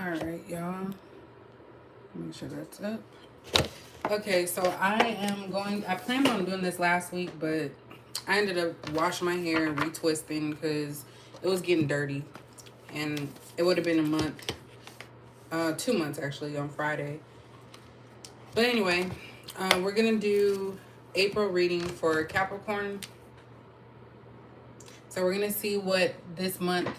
Alright, y'all. Make sure that's up. Okay, so I planned on doing this last week, but I ended up washing my hair and retwisting because it was getting dirty. And it would have been a month, 2 months actually, on Friday. But anyway, we're going to do April reading for Capricorn. So we're going to see what this month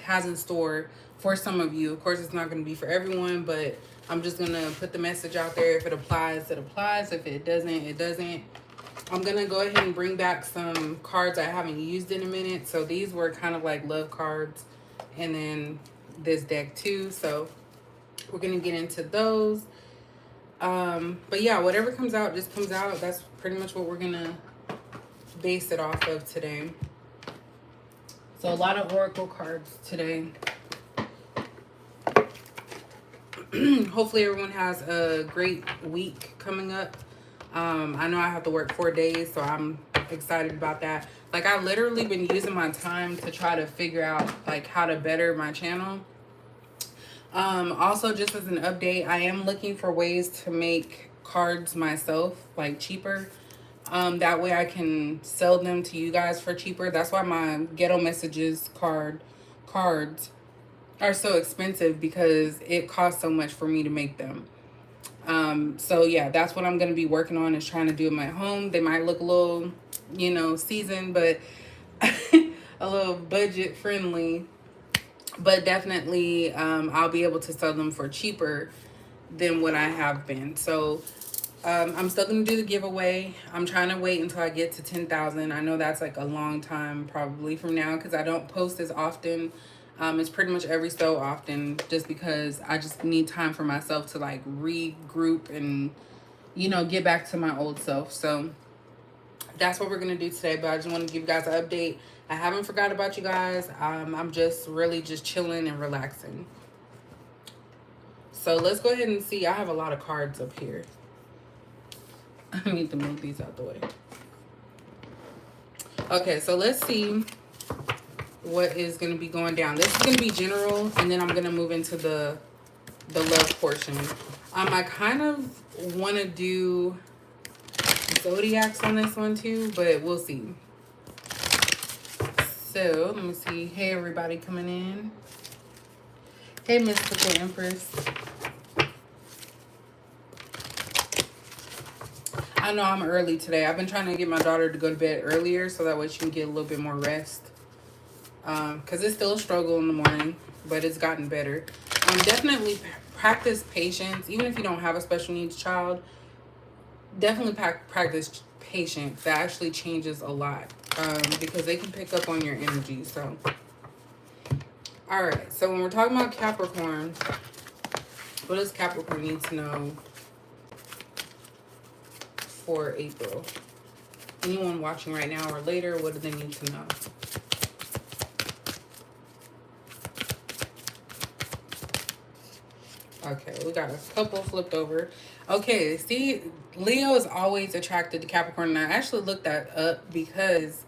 has in store for some of you. Of course, it's not going to be for everyone, but I'm just going to put the message out there. If it applies, it applies. If it doesn't, it doesn't. I'm going to go ahead and bring back some cards I haven't used in a minute. So these were kind of like love cards. And then this deck too. So we're going to get into those. But yeah, whatever comes out just comes out. That's pretty much what we're going to base it off of today. So a lot of oracle cards today. Hopefully everyone has a great week coming up. I know I have to work 4 days, so I'm excited about that. Like, I've literally been using my time to try to figure out like how to better my channel. Also, just as an update, I am looking for ways to make cards myself, like cheaper. That way I can sell them to you guys for cheaper. That's why my ghetto messages cards are so expensive, because it costs so much for me to make them. So yeah, that's what I'm going to be working on, is trying to do them at home. They might look a little, seasoned, but a little budget friendly, but definitely, I'll be able to sell them for cheaper than what I have been. So, I'm still going to do the giveaway. I'm trying to wait until I get to 10,000. I know that's like a long time probably from now, because I don't post as often. It's pretty much every so often, just because I just need time for myself to like regroup and, get back to my old self. So that's what we're going to do today. But I just want to give you guys an update. I haven't forgot about you guys. I'm just really just chilling and relaxing. So let's go ahead and see. I have a lot of cards up here. I need to move these out the way. Okay, so let's see what is going to be going down. This is going to be general, and then I'm going to move into the love portion. I kind of want to do zodiacs on this one too, but we'll see. So let me see. Hey, everybody coming in. Hey, Mystical Empress. I know I'm early today. I've been trying to get my daughter to go to bed earlier so that way she can get a little bit more rest. Because it's still a struggle in the morning, but it's gotten better. Definitely practice patience. Even if you don't have a special needs child, definitely practice patience. That actually changes a lot, because they can pick up on your energy. So, all right. So when we're talking about Capricorn, what does Capricorn need to know for April? Anyone watching right now or later, what do they need to know? Okay, we got a couple flipped over. Okay, see, Leo is always attracted to Capricorn. And I actually looked that up because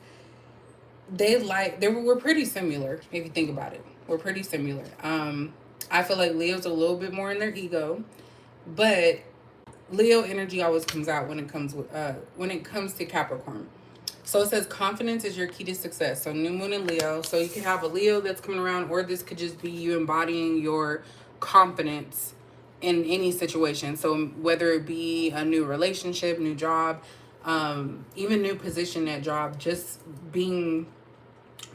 we're pretty similar, if you think about it. We're pretty similar. I feel like Leo's a little bit more in their ego, but Leo energy always comes out when it comes to Capricorn. So it says confidence is your key to success. So new moon in Leo. So you can have a Leo that's coming around, or this could just be you embodying your confidence in any situation. So whether it be a new relationship, new job, even new position at job, just being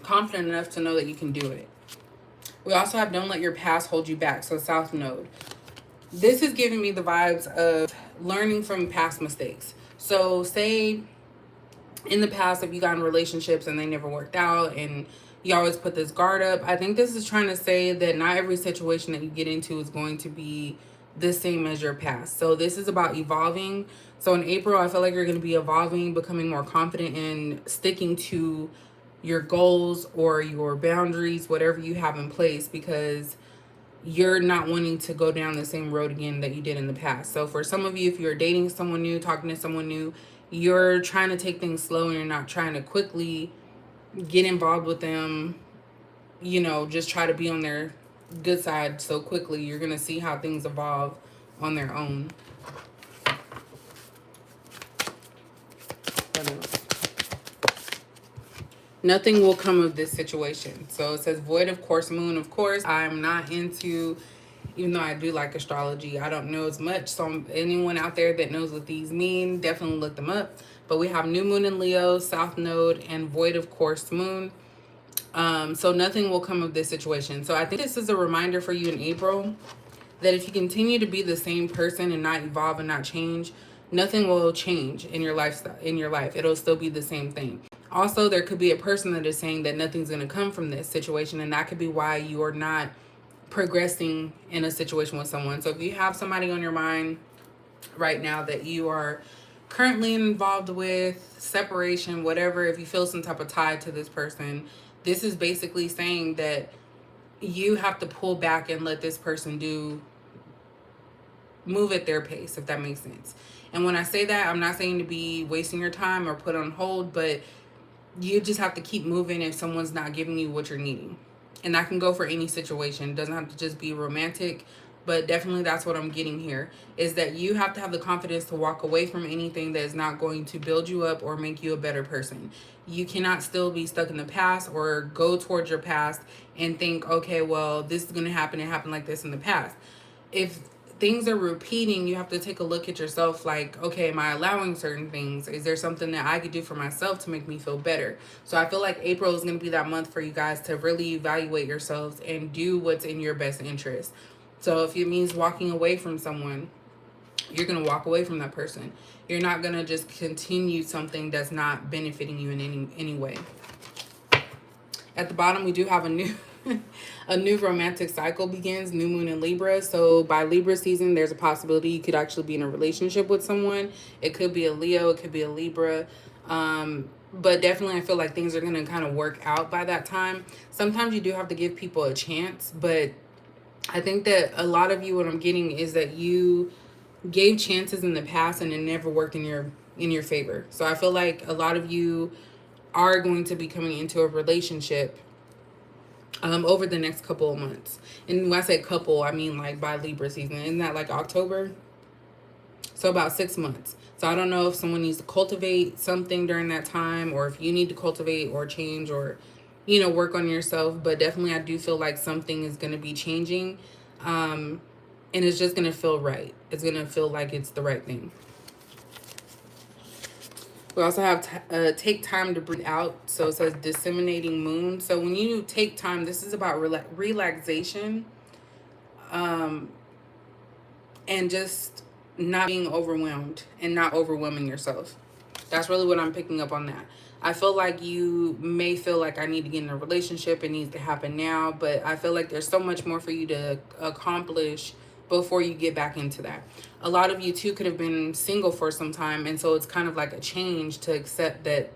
confident enough to know that you can do it. We also have don't let your past hold you back. So South Node. This is giving me the vibes of learning from past mistakes. So say in the past, if you got in relationships and they never worked out and you always put this guard up, I think this is trying to say that not every situation that you get into is going to be the same as your past. So this is about evolving. So in April, I feel like you're going to be evolving, becoming more confident in sticking to your goals or your boundaries, whatever you have in place, because you're not wanting to go down the same road again that you did in the past. So for some of you, if you're dating someone new, talking to someone new, you're trying to take things slow and you're not trying to quickly get involved with them, just try to be on their good side so quickly. You're going to see how things evolve on their own. Nothing will come of this situation. So it says void of course, moon. Of course, I'm not into, even though I do like astrology, I don't know as much. So anyone out there that knows what these mean, definitely look them up. But we have new moon in Leo, south node, and void of course, moon. So nothing will come of this situation. So I think this is a reminder for you in April that if you continue to be the same person and not evolve and not change, nothing will change in your lifestyle, in your life. It'll still be the same thing. Also, there could be a person that is saying that nothing's going to come from this situation, and that could be why you are not progressing in a situation with someone. So if you have somebody on your mind right now that you are currently involved with, separation, whatever, if you feel some type of tie to this person, this is basically saying that you have to pull back and let this person move at their pace, if that makes sense. And when I say that, I'm not saying to be wasting your time or put on hold, but you just have to keep moving if someone's not giving you what you're needing. And that can go for any situation. It doesn't have to just be romantic, but definitely that's what I'm getting here, is that you have to have the confidence to walk away from anything that is not going to build you up or make you a better person. You cannot still be stuck in the past or go towards your past and think, okay, well, this is going to happen. It happened like this in the past. If things are repeating, you have to take a look at yourself like, okay, am I allowing certain things? Is there something that I could do for myself to make me feel better? So I feel like April is going to be that month for you guys to really evaluate yourselves and do what's in your best interest. So if it means walking away from someone, you're going to walk away from that person. You're not going to just continue something that's not benefiting you in any way. At the bottom, we do have a new romantic cycle begins, new moon in Libra. So by Libra season, there's a possibility you could actually be in a relationship with someone. It could be a Leo, it could be a Libra. But definitely I feel like things are going to kind of work out by that time. Sometimes you do have to give people a chance, but I think that a lot of you, what I'm getting is that you gave chances in the past and it never worked in your favor. So I feel like a lot of you are going to be coming into a relationship over the next couple of months. And when I say couple, I mean like by Libra season. Isn't that like October? So about 6 months. So I don't know if someone needs to cultivate something during that time, or if you need to cultivate or change or, work on yourself. But definitely I do feel like something is going to be changing. And it's just going to feel right. It's going to feel like it's the right thing. We also have take time to breathe out. So it says disseminating moon. So when you take time, this is about relaxation, and just not being overwhelmed and not overwhelming yourself. That's really what I'm picking up on that. I feel like you may feel like I need to get in a relationship. It needs to happen now. But I feel like there's so much more for you to accomplish before you get back into that. A lot of you too could have been single for some time, and so it's kind of like a change to accept that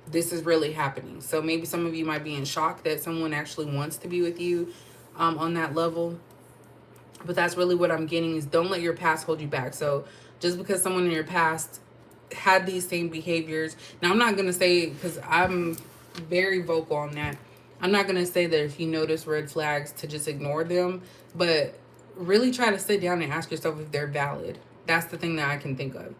this is really happening. So maybe some of you might be in shock that someone actually wants to be with you on that level. But that's really what I'm getting, is don't let your past hold you back. So just because someone in your past had these same behaviors, now I'm not going to say, because I'm very vocal on that, I'm not going to say that if you notice red flags to just ignore them, but really try to sit down and ask yourself if they're valid. That's the thing that I can think of.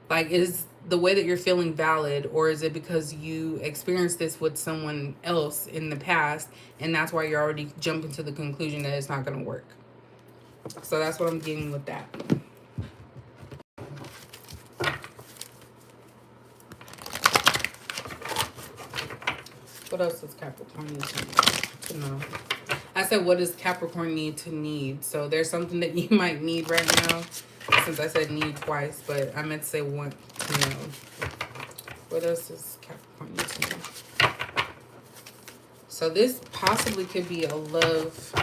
Like, is the way that you're feeling valid, or is it because you experienced this with someone else in the past and that's why you're already jumping to the conclusion that it's not going to work? So that's what I'm getting with that. What else does Capricorn need to know? I said, what does Capricorn need to need? So there's something that you might need right now, since I said need twice, but I meant to say want to know. What else does Capricorn need to know? So this possibly could be a love.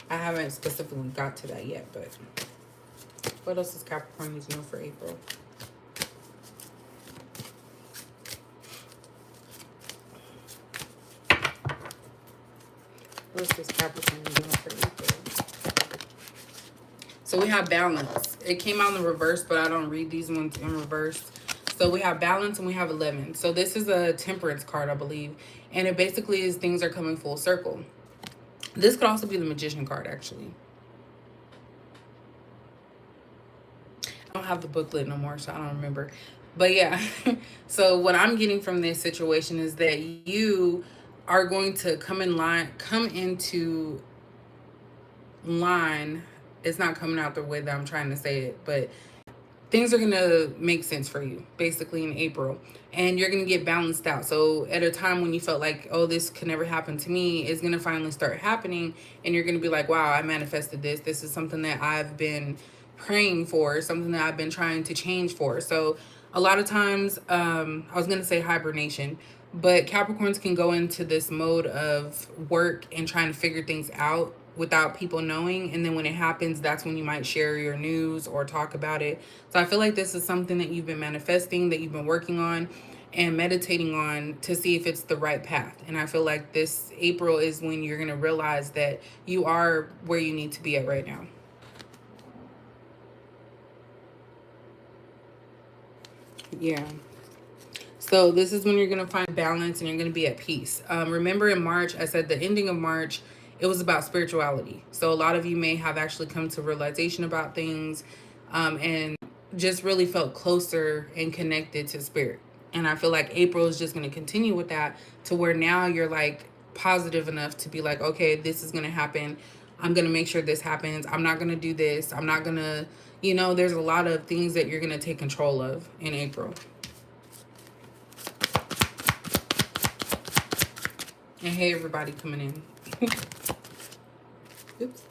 I haven't specifically got to that yet, but what else does Capricorn need to know for April? What else does Capricorn need to know for April? So we have balance. It came out in the reverse, but I don't read these ones in reverse. So we have balance and we have 11. So this is a temperance card, I believe. And it basically is things are coming full circle. This could also be the Magician card, actually. I don't have the booklet no more, so I don't remember. But yeah, so what I'm getting from this situation is that you are going to come into line. It's not coming out the way that I'm trying to say it, but things are going to make sense for you basically in April, and you're going to get balanced out. So at a time when you felt like, oh, this could never happen to me, it's going to finally start happening, and you're going to be like, wow, I manifested this. This is something that I've been praying for, something that I've been trying to change for. So a lot of times, I was going to say hibernation, but Capricorns can go into this mode of work and trying to figure things out without people knowing, and then when it happens, that's when you might share your news or talk about it. So I feel like this is something that you've been manifesting, that you've been working on and meditating on to see if it's the right path. And I feel like this April is when you're going to realize that you are where you need to be at right now. Yeah. So this is when you're going to find balance and you're going to be at peace. Remember in March, I said the ending of March, it was about spirituality. So a lot of you may have actually come to realization about things, and just really felt closer and connected to spirit. And I feel like April is just going to continue with that, to where now you're like positive enough to be like, okay, this is going to happen. I'm going to make sure this happens. I'm not going to do this. I'm not going to, there's a lot of things that you're going to take control of in April. And hey, everybody coming in. Oops.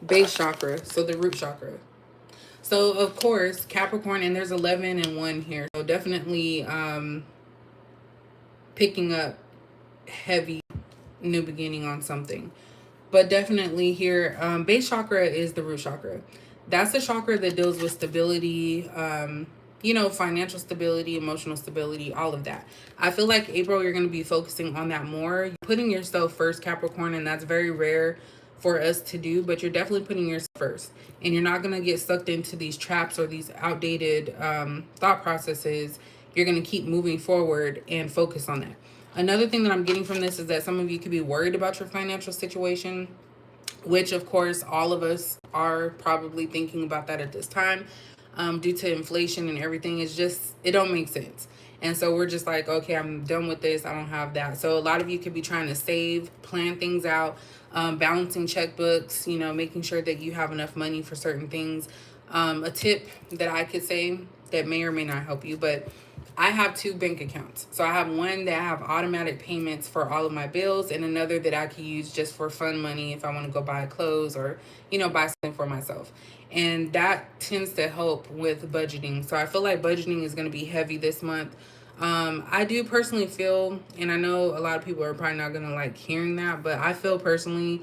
Base chakra, so the root chakra. So, of course, Capricorn, and there's 11 and 1 here. So, definitely picking up heavy new beginning on something. But definitely here, base chakra is the root chakra. That's the chakra that deals with stability, financial stability, emotional stability, all of that. I feel like April, you're going to be focusing on that more. You're putting yourself first, Capricorn, and that's very rare for us to do, but you're definitely putting yourself first. And you're not going to get sucked into these traps or these outdated thought processes. You're going to keep moving forward and focus on that. Another thing that I'm getting from this is that some of you could be worried about your financial situation, which of course all of us are probably thinking about that at this time, due to inflation and everything. It's just, it don't make sense. And so we're just like, okay, I'm done with this. I don't have that. So a lot of you could be trying to save, plan things out, balancing checkbooks, making sure that you have enough money for certain things. A tip that I could say that may or may not help you, but I have 2 bank accounts. So I have one that I have automatic payments for all of my bills, and another that I can use just for fun money if I want to go buy clothes or, buy something for myself. And that tends to help with budgeting. So I feel like budgeting is going to be heavy this month. I do personally feel, and I know a lot of people are probably not going to like hearing that, but I feel personally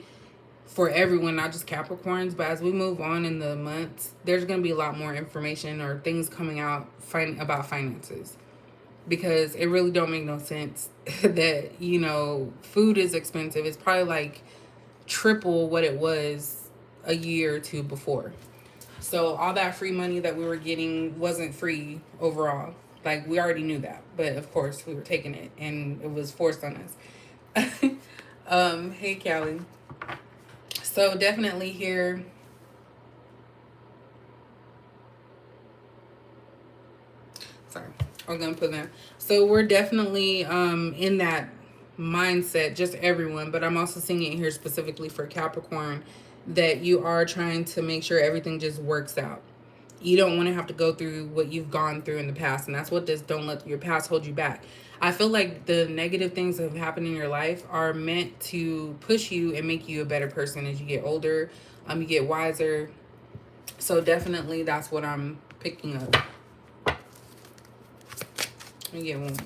for everyone, not just Capricorns, but as we move on in the months, there's going to be a lot more information or things coming out about finances, because it really don't make no sense that, food is expensive. It's probably like triple what it was a year or two before. So all that free money that we were getting wasn't free overall. Like, we already knew that, but of course we were taking it and it was forced on us. Hey, Callie. So definitely here, sorry, I'm gonna put that. So we're definitely in that mindset, just everyone, but I'm also seeing it here specifically for Capricorn, that you are trying to make sure everything just works out. You don't want to have to go through what you've gone through in the past, and that's what this don't let your past hold you back. I feel like the negative things that have happened in your life are meant to push you and make you a better person as you get older, you get wiser. So definitely that's what I'm picking up. Let me get one more.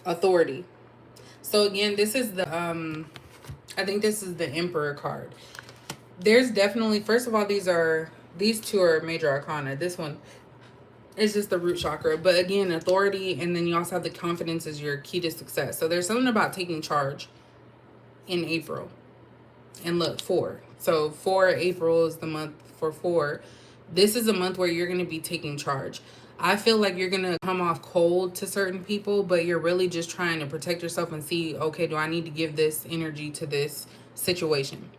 Authority. So again, this is the I think this is the Emperor card. There's definitely, first of all, these 2 are major arcana. This one is just the root chakra, but again, authority, and then you also have the confidence as your key to success. So there's something about taking charge in April. And look, 4. So 4, April is the month for 4. This is a month where you're going to be taking charge. I feel like you're going to come off cold to certain people, but you're really just trying to protect yourself and see, okay, do I need to give this energy to this situation?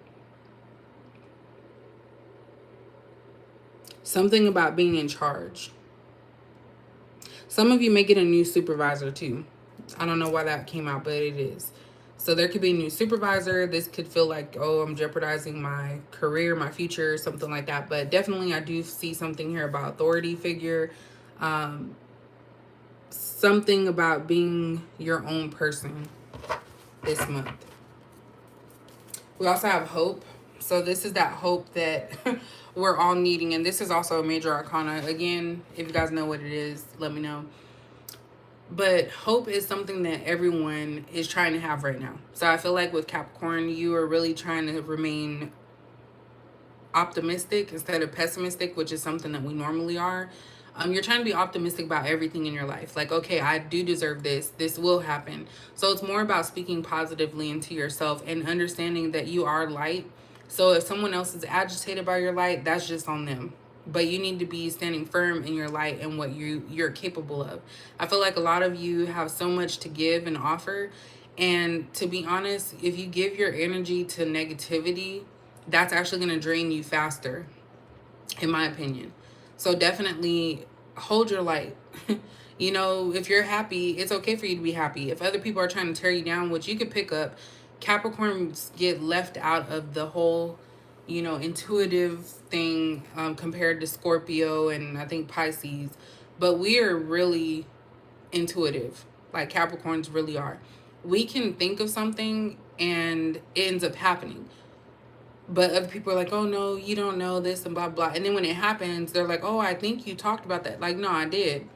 Something about being in charge. Some of you may get a new supervisor too. I don't know why that came out, but it is. So there could be a new supervisor. This could feel like, oh, I'm jeopardizing my career, my future, something like that. But definitely I do see something here about authority figure. Um, Something about being your own person this month. We also have hope. So this is that hope that we're all needing. And this is also a major arcana. Again, if you guys know what it is, let me know. But hope is something that everyone is trying to have right now. So I feel like with Capricorn, you are really trying to remain optimistic instead of pessimistic, which is something that we normally are. You're trying to be optimistic about everything in your life. Like, okay, I do deserve this. This will happen. So it's more about speaking positively into yourself and understanding that you are light. So if someone else is agitated by your light, that's just on them. But you need to be standing firm in your light and what you're capable of. I feel like a lot of you have so much to give and offer. And to be honest, if you give your energy to negativity, that's actually going to drain you faster, in my opinion. So definitely hold your light. You know, if you're happy, it's okay for you to be happy. If other people are trying to tear you down, which you could pick up, Capricorns get left out of the whole, you know, intuitive thing compared to Scorpio and I think Pisces. But we are really intuitive, like Capricorns really are. We can think of something and it ends up happening. But other people are like, oh, no, you don't know this and blah, blah. And then when it happens, they're like, oh, I think you talked about that. Like, no, I did.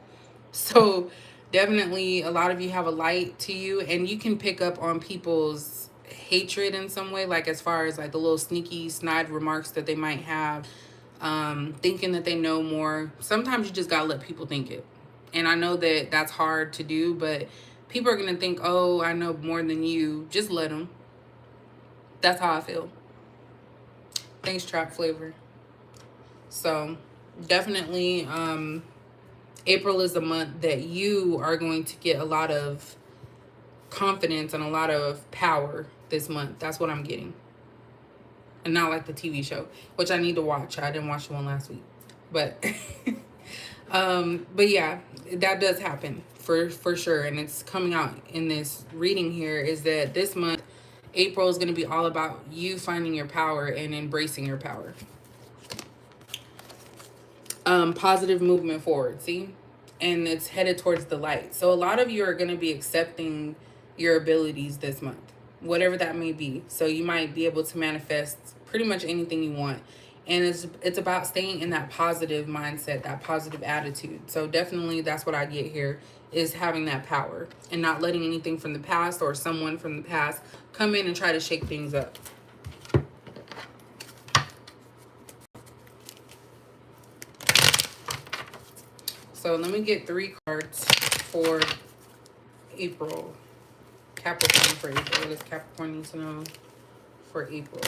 So definitely a lot of you have a light to you. And you can pick up on people's hatred in some way. Like as far as like the little sneaky, snide remarks that they might have. Thinking that they know more. Sometimes you just got to let people think it. And I know that that's hard to do. But people are going to think, oh, I know more than you. Just let them. That's how I feel. Thanks, Trap Flavor. So definitely April is a month that you are going to get a lot of confidence and a lot of power this month. That's what I'm getting. And not like the TV show, which I need to watch. I didn't watch the one last week. But but yeah, that does happen for sure. And it's coming out in this reading here is that this month April is going to be all about you finding your power and embracing your power. Positive movement forward, see? And it's headed towards the light. So a lot of you are going to be accepting your abilities this month, whatever that may be. So you might be able to manifest pretty much anything you want. And it's about staying in that positive mindset, that positive attitude. So definitely that's what I get here, is having that power and not letting anything from the past or someone from the past come in and try to shake things up. So let me get 3 cards for April. Capricorn for April. What does Capricorn need to know for April?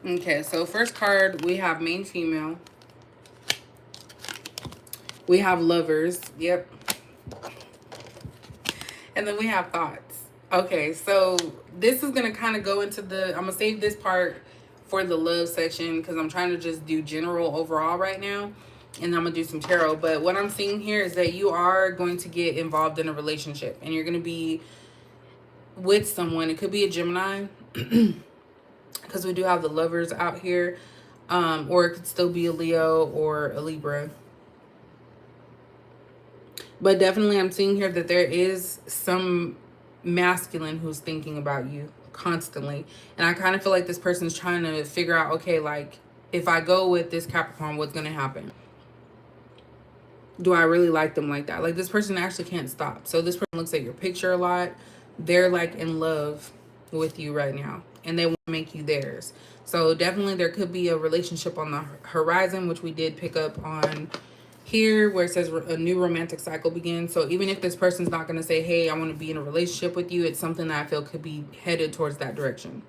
Okay, so first card, we have main female. We have lovers. Yep. And then we have thoughts. Okay, so this is going to kind of go into the... I'm going to save this part for the love section because I'm trying to just do general overall right now. And I'm going to do some tarot. But what I'm seeing here is that you are going to get involved in a relationship. And you're going to be with someone. It could be a Gemini. Because we do have the lovers out here. Or it could still be a Leo or a Libra. But definitely I'm seeing here that there is some masculine who's thinking about you constantly. And I kind of feel like this person's trying to figure out, okay, like, if I go with this Capricorn, what's going to happen? Do I really like them like that? Like, this person actually can't stop. So this person looks at your picture a lot. They're, like, in love with you right now. And they want to make you theirs. So definitely there could be a relationship on the horizon, which we did pick up on here where it says a new romantic cycle begins. So even if this person's not going to say, hey, I want to be in a relationship with you, it's something that I feel could be headed towards that direction.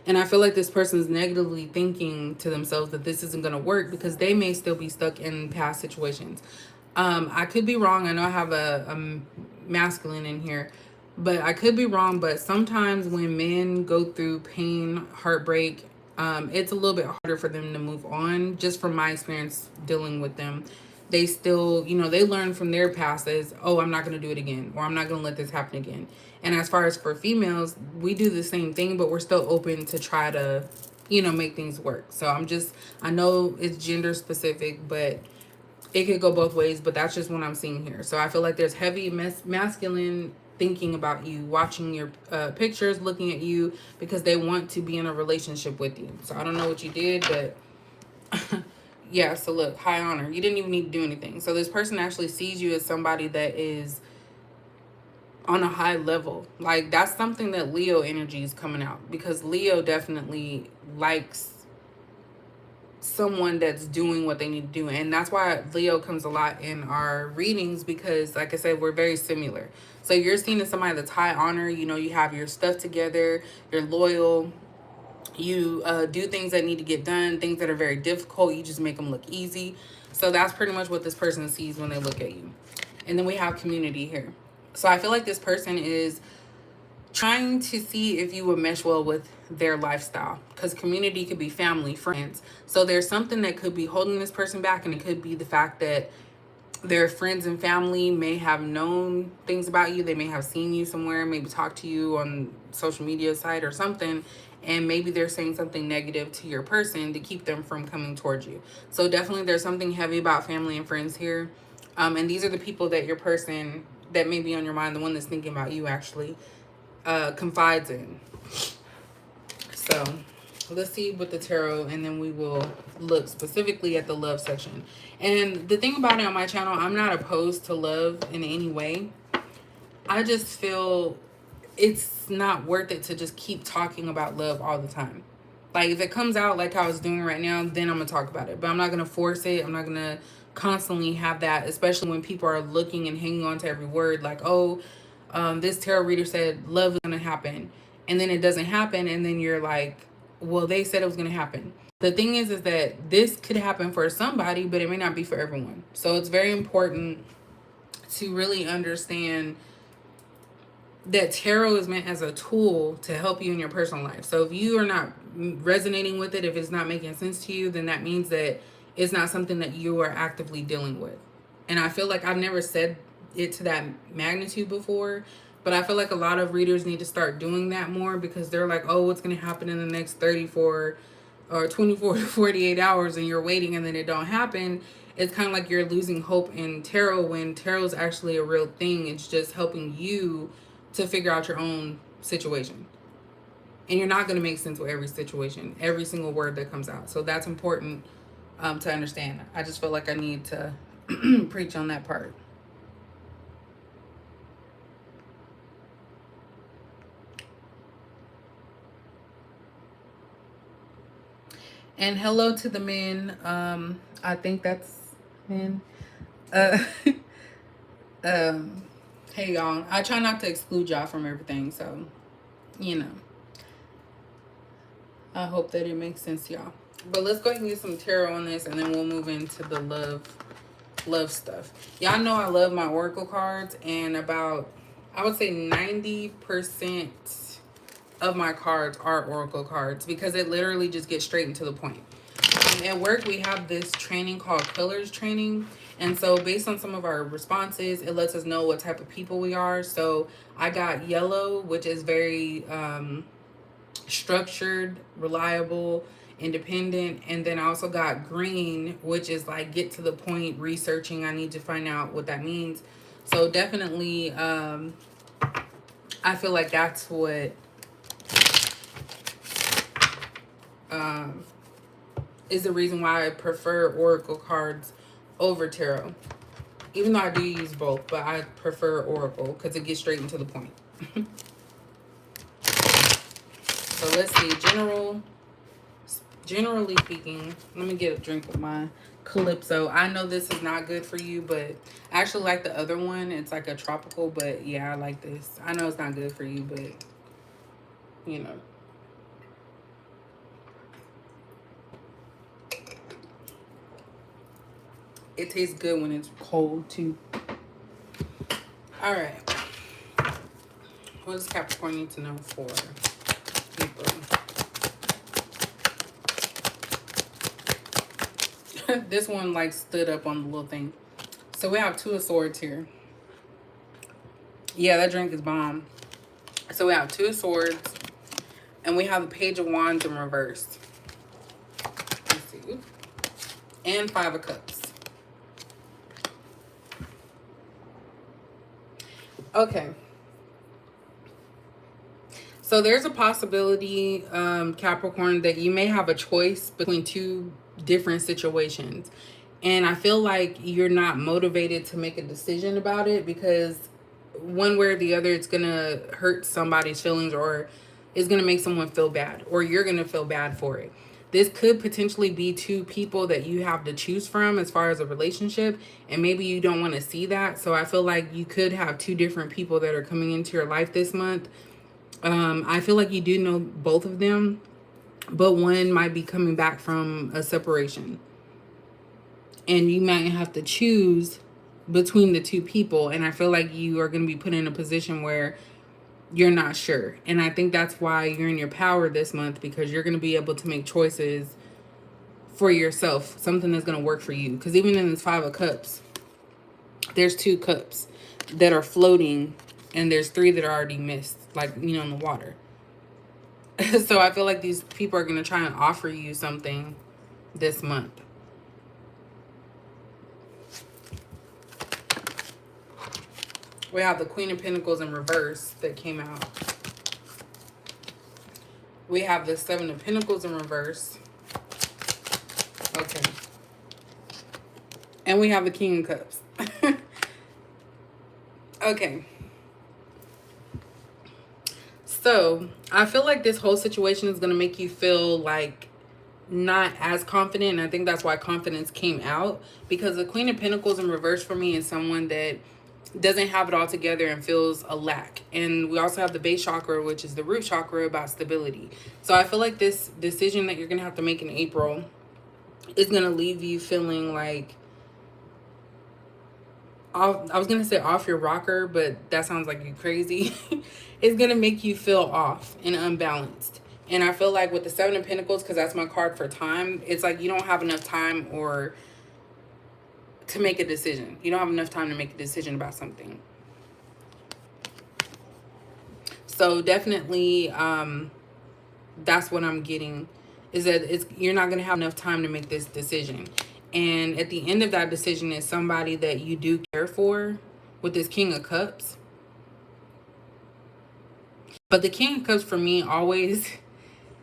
And I feel like this person's negatively thinking to themselves that this isn't going to work because they may still be stuck in past situations. I could be wrong. I know I have a masculine in here, but I could be wrong. But sometimes when men go through pain, heartbreak, it's a little bit harder for them to move on. Just from my experience dealing with them, they still, they learn from their past as, oh, I'm not going to do it again, or I'm not going to let this happen again. And as far as for females, we do the same thing, but we're still open to try to, make things work. So I know it's gender specific, but it could go both ways, but that's just what I'm seeing here. So I feel like there's heavy masculine thinking about you, watching your pictures, looking at you because they want to be in a relationship with you. So I don't know what you did, but yeah, so look, high honor. You didn't even need to do anything. So this person actually sees you as somebody that is on a high level. Like, that's something that Leo energy is coming out, because Leo definitely likes someone that's doing what they need to do. And that's why Leo comes a lot in our readings, because like I said, we're very similar. So you're seen as somebody that's high honor, you have your stuff together, you're loyal, you do things that need to get done, things that are very difficult, you just make them look easy. So that's pretty much what this person sees when they look at you. And then we have community here. So I feel like this person is trying to see if you would mesh well with their lifestyle, because community could be family, friends. So there's something that could be holding this person back, and it could be the fact that their friends and family may have known things about you. They may have seen you somewhere, maybe talked to you on social media site or something, and maybe they're saying something negative to your person to keep them from coming towards you. So definitely there's something heavy about family and friends here. And these are the people that your person that may be on your mind, the one that's thinking about you actually confides in. So let's see with the tarot, and then we will look specifically at the love section. And the thing about it on my channel, I'm not opposed to love in any way. I just feel it's not worth it to just keep talking about love all the time. Like, if it comes out like I was doing right now, then I'm gonna talk about it, but I'm not gonna force it. I'm not gonna constantly have that, especially when people are looking and hanging on to every word, like, oh, this tarot reader said love is gonna happen, and then it doesn't happen, and then you're like, well, they said it was gonna happen. The thing is that this could happen for somebody, but it may not be for everyone. So it's very important to really understand that tarot is meant as a tool to help you in your personal life. So if you are not resonating with it, if it's not making sense to you, then that means that it's not something that you are actively dealing with. And I feel like I've never said it to that magnitude before, but I feel like a lot of readers need to start doing that more, because they're like, oh, what's going to happen in the next 34 or 24 to 48 hours, and you're waiting and then it don't happen. It's kind of like you're losing hope in tarot, when tarot is actually a real thing. It's just helping you to figure out your own situation. And you're not going to make sense with every situation, every single word that comes out. So that's important to understand. I just feel like I need to preach on that part. And hello to the men. I think that's men. Uh, hey y'all. I try not to exclude y'all from everything, so I hope that it makes sense to y'all. But let's go ahead and get some tarot on this, and then we'll move into the love stuff. Y'all know I love my oracle cards, and about, I would say 90% of my cards are oracle cards, because it literally just gets straight into the point. At work, we have this training called Pillars Training. And so based on some of our responses, it lets us know what type of people we are. So I got yellow, which is very structured, reliable, independent. And then I also got green, which is like get to the point, researching. I need to find out what that means. So definitely, I feel like that's what is the reason why I prefer oracle cards over tarot. Even though I do use both, but I prefer oracle because it gets straight into the point. So let's see. General, Generally speaking, let me get a drink of my Calypso. I know this is not good for you, but I actually like the other one. It's like a tropical, but yeah, I like this. I know it's not good for you, but you know. It tastes good when it's cold too. All right. What does Capricorn need to know for April? This one like stood up on the little thing. So we have 2 of Swords here. Yeah, that drink is bomb. So we have 2 of Swords, and we have the Page of Wands in reverse. Let's see. And 5 of Cups. Okay. So there's a possibility, Capricorn, that you may have a choice between 2 different situations. And I feel like you're not motivated to make a decision about it because one way or the other, it's going to hurt somebody's feelings, or it's going to make someone feel bad, or you're going to feel bad for it. This could potentially be 2 people that you have to choose from as far as a relationship, and maybe you don't want to see that. So I feel like you could have 2 different people that are coming into your life this month. I feel like you do know both of them, but one might be coming back from a separation. And you might have to choose between the 2 people. And I feel like you are going to be put in a position where you're not sure. And I think that's why you're in your power this month, because you're going to be able to make choices for yourself, something that's going to work for you. Because even in this 5 of Cups, there's 2 cups that are floating, and there's 3 that are already missed, like, you know, in the water. So I feel like these people are going to try and offer you something this month. We have the Queen of Pentacles in reverse that came out. We have the 7 of Pentacles in reverse. Okay. And we have the King of Cups. Okay. So I feel like this whole situation is going to make you feel like not as confident. And I think that's why confidence came out, because the Queen of Pentacles in reverse for me is someone that doesn't have it all together and feels a lack. And we also have the base chakra, which is the root chakra, about stability. So I feel like this decision that you're going to have to make in April is going to leave you feeling like, I was going to say off your rocker, but that sounds like you crazy. It's going to make you feel off and unbalanced. And I feel like with the 7 of Pentacles, because that's my card for time, it's like you don't have enough time or to make a decision. You don't have enough time to make a decision about something. So definitely, that's what I'm getting, is that you're not going to have enough time to make this decision. And at the end of that decision is somebody that you do care for, with this King of Cups. But the King of Cups for me always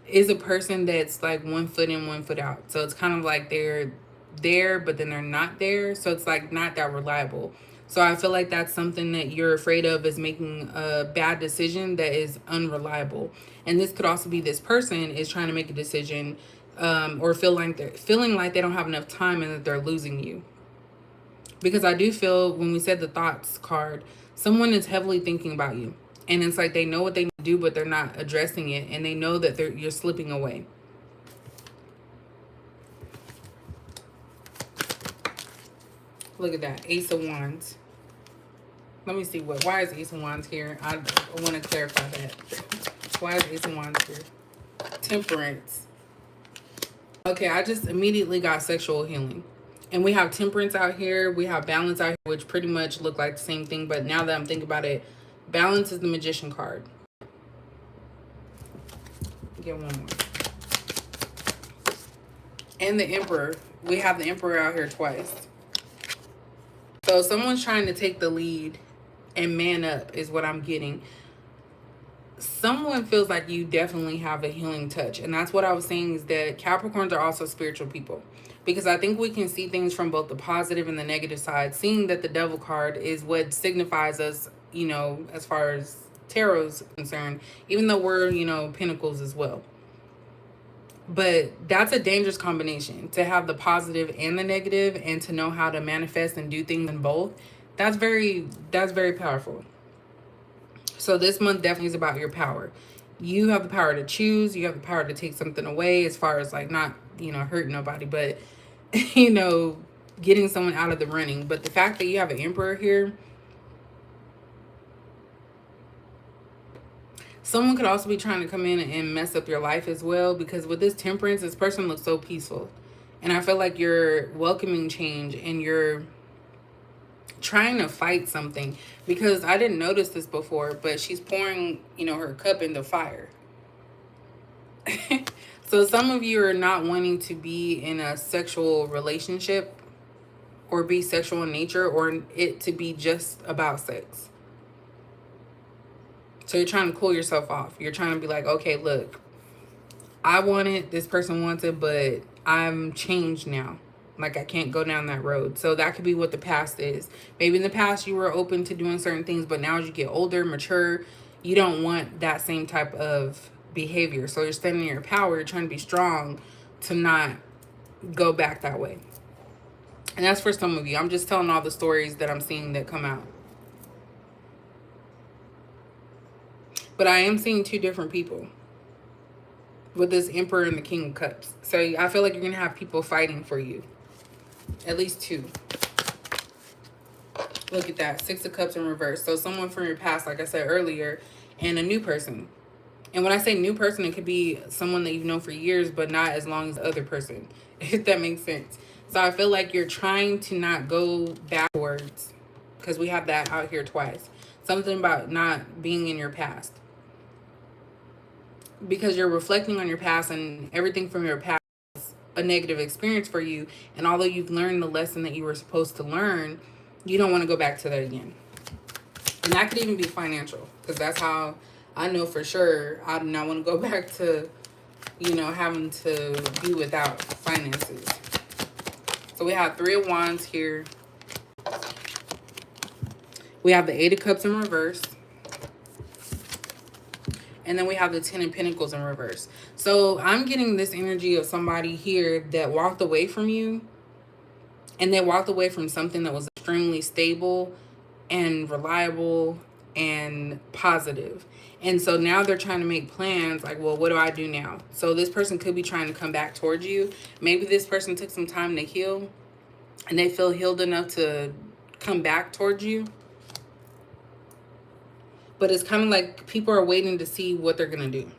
is a person that's like 1 foot in, 1 foot out. So it's kind of like they're there, but then they're not there. So it's like not that reliable. So I feel like that's something that you're afraid of, is making a bad decision that is unreliable. And this could also be this person is trying to make a decision, or feeling like they don't have enough time and that they're losing you. Because I do feel, when we said the thoughts card, someone is heavily thinking about you. And it's like they know what they need to do, but they're not addressing it. And they know that you're slipping away. Look at that. Ace of Wands. Let me see why is Ace of Wands here? I want to clarify that. Why is Ace of Wands here? Temperance. Okay, I just immediately got sexual healing. And we have Temperance out here. We have Balance out here, which pretty much look like the same thing. But now that I'm thinking about it, Balance is the Magician card. Get one more. And the Emperor. We have the Emperor out here twice. So someone's trying to take the lead and man up is what I'm getting. Someone feels like you definitely have a healing touch. And that's what I was saying, is that Capricorns are also spiritual people. Because I think we can see things from both the positive and the negative side. Seeing that the Devil card is what signifies us, you know, as far as tarot's concerned. Even though we're, you know, Pentacles as well. But that's a dangerous combination, to have the positive and the negative, and to know how to manifest and do things in both. That's very powerful. So this month definitely is about your power. You have the power to choose. You have the power to take something away, as far as like not, hurting nobody, but you know, getting someone out of the running. But the fact that you have an emperor here, someone could also be trying to come in and mess up your life as well, because with this temperance, this person looks so peaceful. And I feel like you're welcoming change, and you're trying to fight something, because I didn't notice this before, but she's pouring, her cup into fire. So some of you are not wanting to be in a sexual relationship, or be sexual in nature, or it to be just about sex. So you're trying to cool yourself off. You're trying to be like, okay, look, I want it, this person wants it, but I'm changed now. Like, I can't go down that road. So that could be what the past is. Maybe in the past you were open to doing certain things, but now as you get older, mature, you don't want that same type of behavior. So you're standing in your power, you're trying to be strong to not go back that way. And that's for some of you. I'm just telling all the stories that I'm seeing that come out. But I am seeing two different people with this Emperor and the King of Cups. So I feel like you're going to have people fighting for you. At least two. Look at that. Six of Cups in reverse. So someone from your past, like I said earlier, and a new person. And when I say new person, it could be someone that you've known for years, but not as long as the other person, if that makes sense. So I feel like you're trying to not go backwards, because we have that out here twice. Something about not being in your past. Because you're reflecting on your past, and everything from your past is a negative experience for you. And although you've learned the lesson that you were supposed to learn, you don't want to go back to that again. And that could even be financial, because that's how I know for sure I do not want to go back to, having to be without finances. So we have Three of Wands here. We have the Eight of Cups in reverse. And then we have the Ten of Pentacles in reverse. So I'm getting this energy of somebody here that walked away from you. And they walked away from something that was extremely stable and reliable and positive. And so now they're trying to make plans like, well, what do I do now? So this person could be trying to come back towards you. Maybe this person took some time to heal, and they feel healed enough to come back towards you. But it's kind of like people are waiting to see what they're going to do.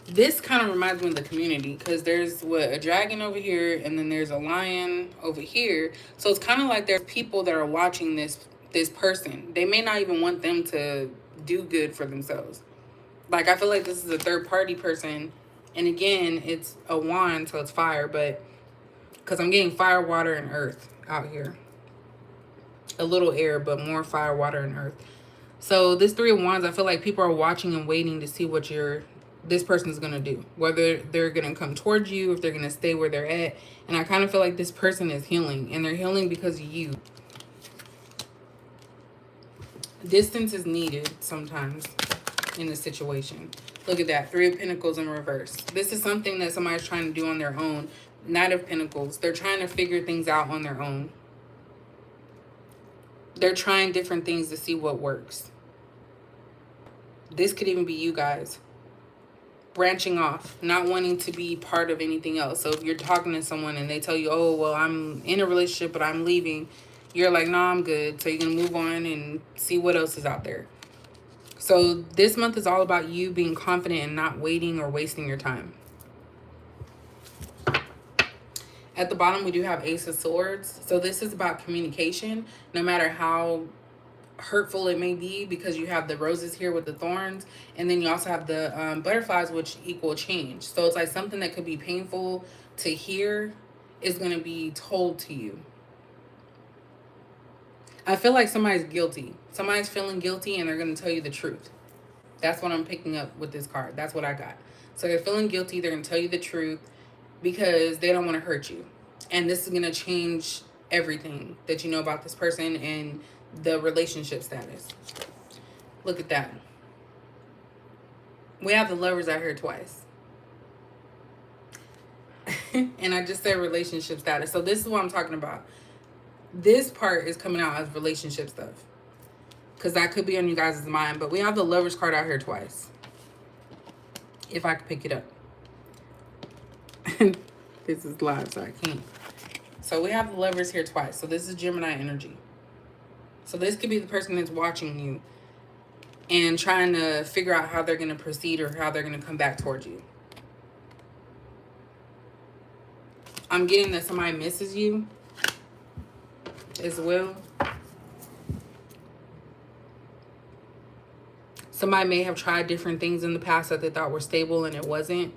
This kind of reminds me of the Community, because there's a dragon over here, and then there's a lion over here. So it's kind of like there's people that are watching this person. They may not even want them to do good for themselves. Like, I feel like this is a third party person. And again, it's a wand, so it's fire, but because I'm getting fire, water, and earth out here. A little air, but more fire, water, and earth. So this Three of Wands, I feel like people are watching and waiting to see what this person's going to do. Whether they're going to come towards you, if they're going to stay where they're at. And I kind of feel like this person is healing. And they're healing because of you. Distance is needed sometimes in a situation. Look at that. Three of Pentacles in reverse. This is something that somebody's trying to do on their own. Knight of Pentacles. They're trying to figure things out on their own. They're trying different things to see what works. This could even be you guys. Branching off. Not wanting to be part of anything else. So if you're talking to someone and they tell you, oh, well, I'm in a relationship, but I'm leaving. You're like, no, I'm good. So you're going to move on and see what else is out there. So this month is all about you being confident and not waiting or wasting your time. At the bottom, we do have Ace of Swords. So this is about communication, no matter how hurtful it may be, because you have the roses here with the thorns, and then you also have the butterflies, which equal change. So it's like something that could be painful to hear is going to be told to you. I feel like somebody's guilty. Somebody's feeling guilty, and they're going to tell you the truth. That's what I'm picking up with this card. That's what I got. So they're feeling guilty. They're going to tell you the truth because they don't want to hurt you. And this is going to change everything that you know about this person and the relationship status. Look at that. We have the Lovers out here twice. And I just said relationship status. So this is what I'm talking about. This part is coming out as relationship stuff. Because that could be on you guys' mind. But we have the Lovers card out here twice. If I could pick it up. This is live, so I can't. So we have the Lovers here twice. So this is Gemini energy. So this could be the person that's watching you and trying to figure out how they're going to proceed or how they're going to come back towards you. I'm getting that somebody misses you as well. Somebody may have tried different things in the past that they thought were stable and it wasn't.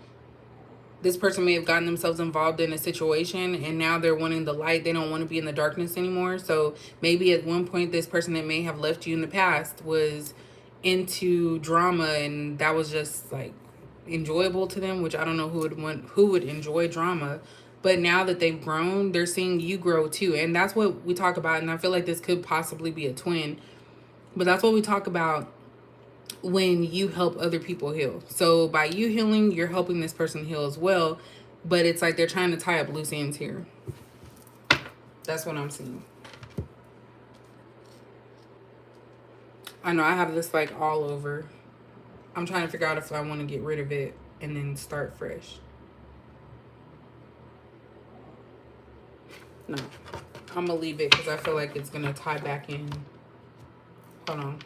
This person may have gotten themselves involved in a situation and now they're wanting the light. They don't want to be in the darkness anymore. So maybe at one point this person that may have left you in the past was into drama and that was just like enjoyable to them, which I don't know who would enjoy drama. But now that they've grown, they're seeing you grow too. And that's what we talk about. And I feel like this could possibly be a twin. But that's what we talk about when you help other people heal. So by you healing, you're helping this person heal as well. But it's like they're trying to tie up loose ends here. That's what I'm seeing. I know I have this like all over. I'm trying to figure out if I want to get rid of it and then start fresh. No, I'm going to leave it because I feel like it's going to tie back in. Hold on.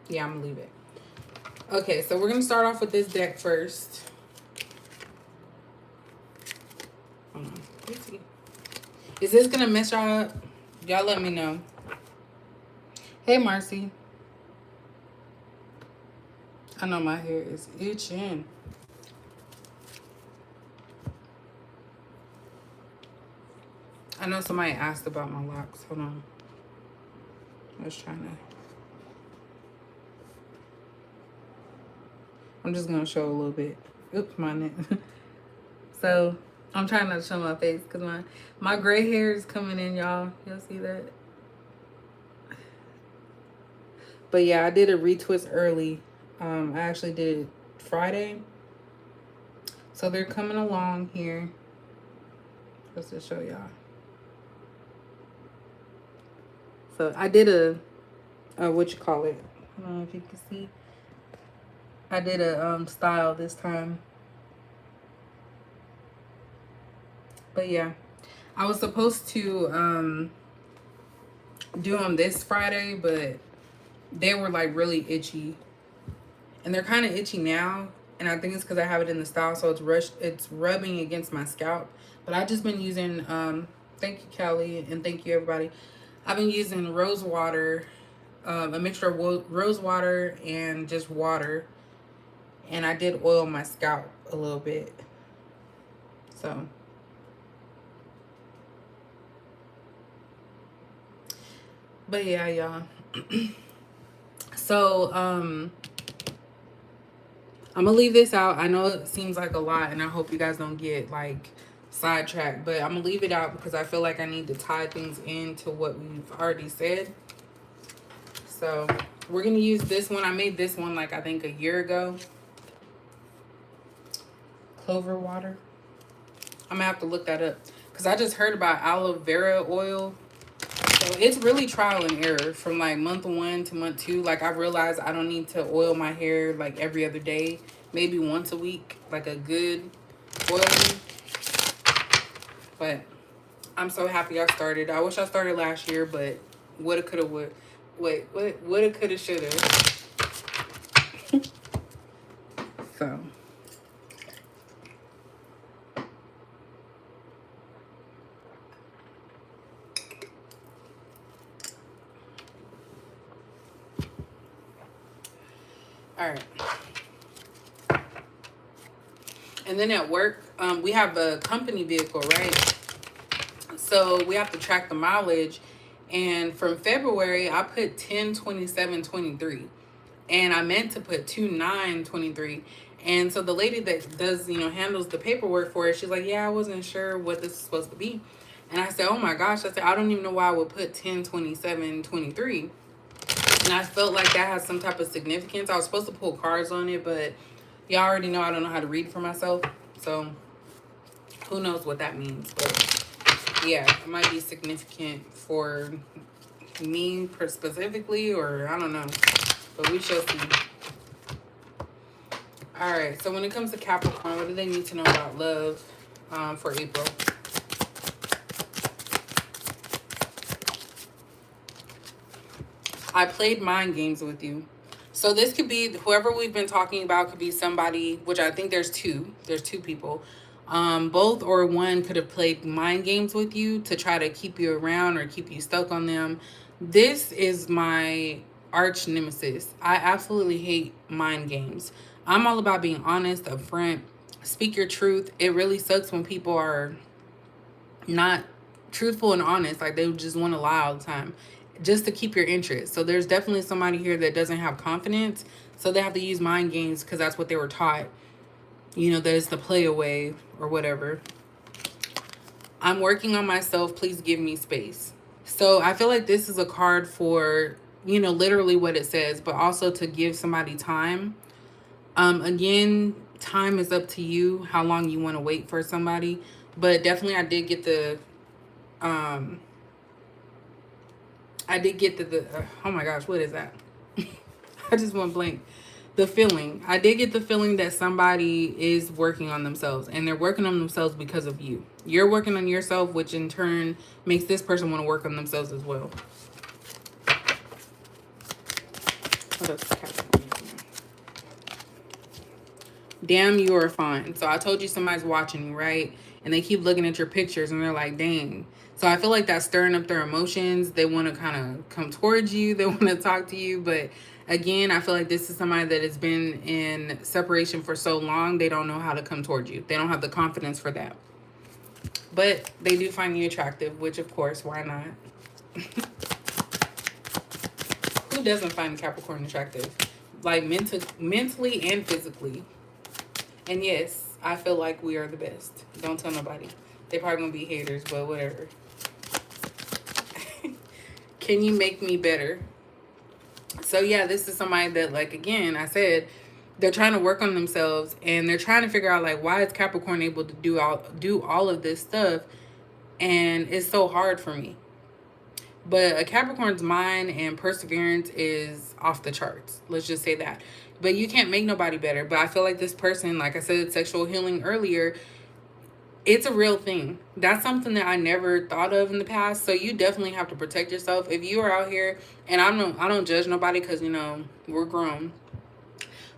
Yeah, I'm going to leave it. Okay, so we're going to start off with this deck first. Hold on. Let's see. Is this going to mess y'all up? Y'all let me know. Hey, Marcy. I know my hair is itching. I know somebody asked about my locks. Hold on. I was trying to... I'm just going to show a little bit. Oops, my neck. So, I'm trying not to show my face because my gray hair is coming in, y'all. Y'all see that? But yeah, I did a retwist early. I actually did it Friday. So, they're coming along here. Just to show y'all. So I did what you call it? I don't know if you can see. I did a style this time. But yeah, I was supposed to do them this Friday, but they were like really itchy, and they're kind of itchy now. And I think it's because I have it in the style, so it's rubbing against my scalp. But I've just been using thank you, Kelly, and thank you, everybody. I've been using rose water, a mixture of rose water and just water. And I did oil my scalp a little bit. So. But yeah, y'all. So, I'm going to leave this out. I know it seems like a lot, and I hope you guys don't get, like, sidetracked, but I'm gonna leave it out because I feel like I need to tie things into what we've already said. So we're gonna use this one. I made this one like I think a year ago. Clover water. I'm gonna have to look that up because I just heard about aloe vera oil. So it's really trial and error from like month 1 to month 2. Like I realized I don't need to oil my hair like every other day, maybe once a week, like a good oiling. But I'm so happy I started. I wish I started last year, but woulda, coulda, would. Wait, what? Woulda, coulda, shoulda. So. All right. And then at work, we have a company vehicle, right? So we have to track the mileage. And from February, I put 10/27/23. And I meant to put 2/9/23. And so the lady that does, handles the paperwork for it, she's like, yeah, I wasn't sure what this is supposed to be. And I said, oh my gosh. I said, I don't even know why I would put 10/27/23. And I felt like that has some type of significance. I was supposed to pull cards on it, but y'all already know I don't know how to read for myself. So who knows what that means. But yeah, it might be significant for me specifically, or I don't know. But we shall see. All right, so when it comes to Capricorn, what do they need to know about love for April? I played mind games with you. So this could be whoever we've been talking about, could be somebody, which I think there's two. There's two people. Both or one could have played mind games with you to try to keep you around or keep you stuck on them. This is my arch nemesis. I absolutely hate mind games. I'm all about being honest, upfront, speak your truth. It really sucks when people are not truthful and honest. Like they just want to lie all the time just to keep your interest. So there's definitely somebody here that doesn't have confidence. So they have to use mind games because that's what they were taught. You know, there's the play away or whatever. I'm working on myself. Please give me space. So I feel like this is a card for, you know, literally what it says, but also to give somebody time. Again, time is up to you, how long you want to wait for somebody. But definitely um, I did get oh my gosh, what is that? I just went blank. The feeling. I did get the feeling that somebody is working on themselves, and they're working on themselves because of you. You're working on yourself, which in turn makes this person want to work on themselves as well. What else is happening? Damn, you are fine. So I told you somebody's watching you, right? And they keep looking at your pictures and they're like, dang. So I feel like that's stirring up their emotions. They want to kind of come towards you. They want to talk to you. But again, I feel like this is somebody that has been in separation for so long. They don't know how to come towards you. They don't have the confidence for that. But they do find you attractive, which of course, why not? Who doesn't find Capricorn attractive? Like mentally and physically. And yes, I feel like we are the best. Don't tell nobody. They probably gonna be haters, but whatever. Can you make me better? So yeah, this is somebody that, like, again, I said, they're trying to work on themselves and they're trying to figure out, like, why is Capricorn able to do all of this stuff, and it's so hard for me. But a Capricorn's mind and perseverance is off the charts. Let's just say that. But you can't make nobody better. But I feel like this person, like I said, sexual healing earlier, it's a real thing. That's something that I never thought of in the past. So you definitely have to protect yourself. If you are out here, and I don't judge nobody because, you know, we're grown.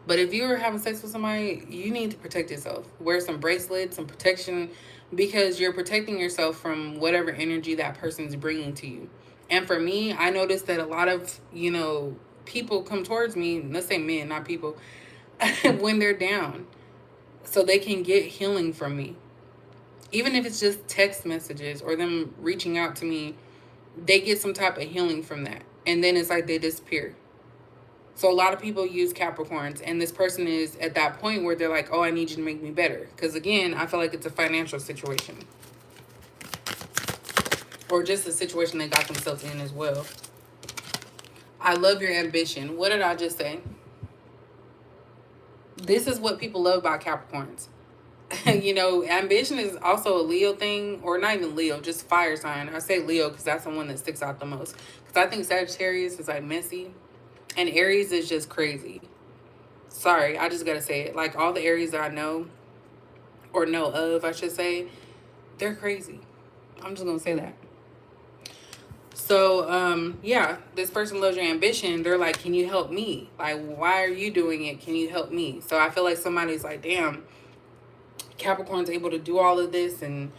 But if you are having sex with somebody, you need to protect yourself. Wear some bracelets, some protection, because you're protecting yourself from whatever energy that person's bringing to you. And for me, I noticed that a lot of, you know, people come towards me, let's say men, not people, when they're down, so they can get healing from me. Even if it's just text messages or them reaching out to me, they get some type of healing from that. And then it's like they disappear. So a lot of people use Capricorns, and this person is at that point where they're like, oh, I need you to make me better. Because again, I feel like it's a financial situation. Or just a situation they got themselves in as well. I love your ambition. What did I just say? This is what people love about Capricorns. You know, ambition is also a Leo thing, or not even Leo, just fire sign. I say Leo because that's the one that sticks out the most. Because I think Sagittarius is like messy, and Aries is just crazy. Sorry, I just gotta say it. Like all the Aries that I know, or know of, I should say, they're crazy. I'm just gonna say that. So, yeah, this person loves your ambition. They're like, can you help me? Like, why are you doing it? Can you help me? So I feel like somebody's like, damn, Capricorn's able to do all of this and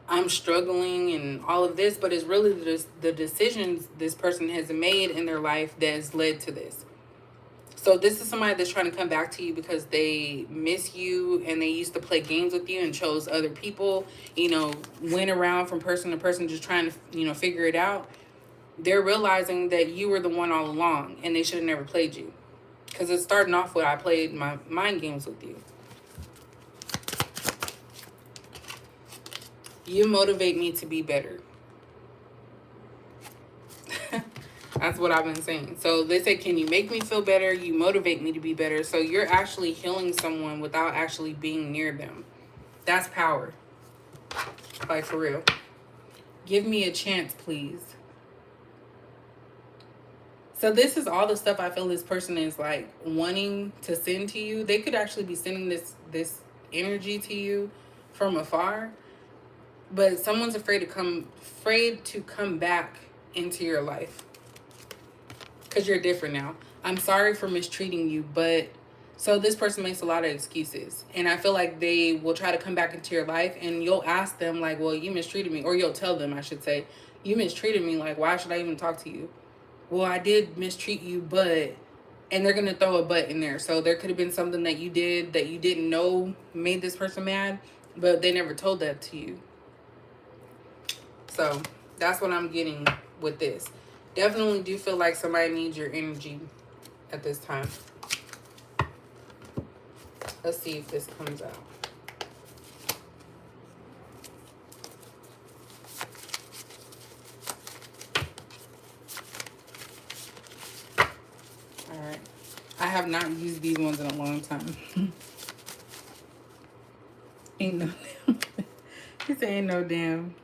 I'm struggling and all of this, but it's really the decisions this person has made in their life that has led to this. So this is somebody that's trying to come back to you because they miss you and they used to play games with you and chose other people, you know, went around from person to person just trying to, you know, figure it out. They're realizing that you were the one all along and they should have never played you. Because it's starting off with, I played my mind games with you. You motivate me to be better. I That's what I've been saying. So they say, can you make me feel better? You motivate me to be better. So you're actually healing someone without actually being near them. That's power. Like, for real. Give me a chance, please. So this is all the stuff I feel this person is like wanting to send to you. They could actually be sending this energy to you from afar, but someone's afraid to come back into your life because you're different now. I'm sorry for mistreating you, but so this person makes a lot of excuses, and I feel like they will try to come back into your life, and you'll ask them like, well, you mistreated me, or you'll tell them, I should say, you mistreated me, like, why should I even talk to you? Well, I did mistreat you, but, and they're going to throw a but in there. So there could have been something that you did that you didn't know made this person mad, but they never told that to you. So that's what I'm getting with this. Definitely do feel like somebody needs your energy at this time. Let's see if this comes out. All right. I have not used these ones in a long time. Ain't no damn. This ain't no damn.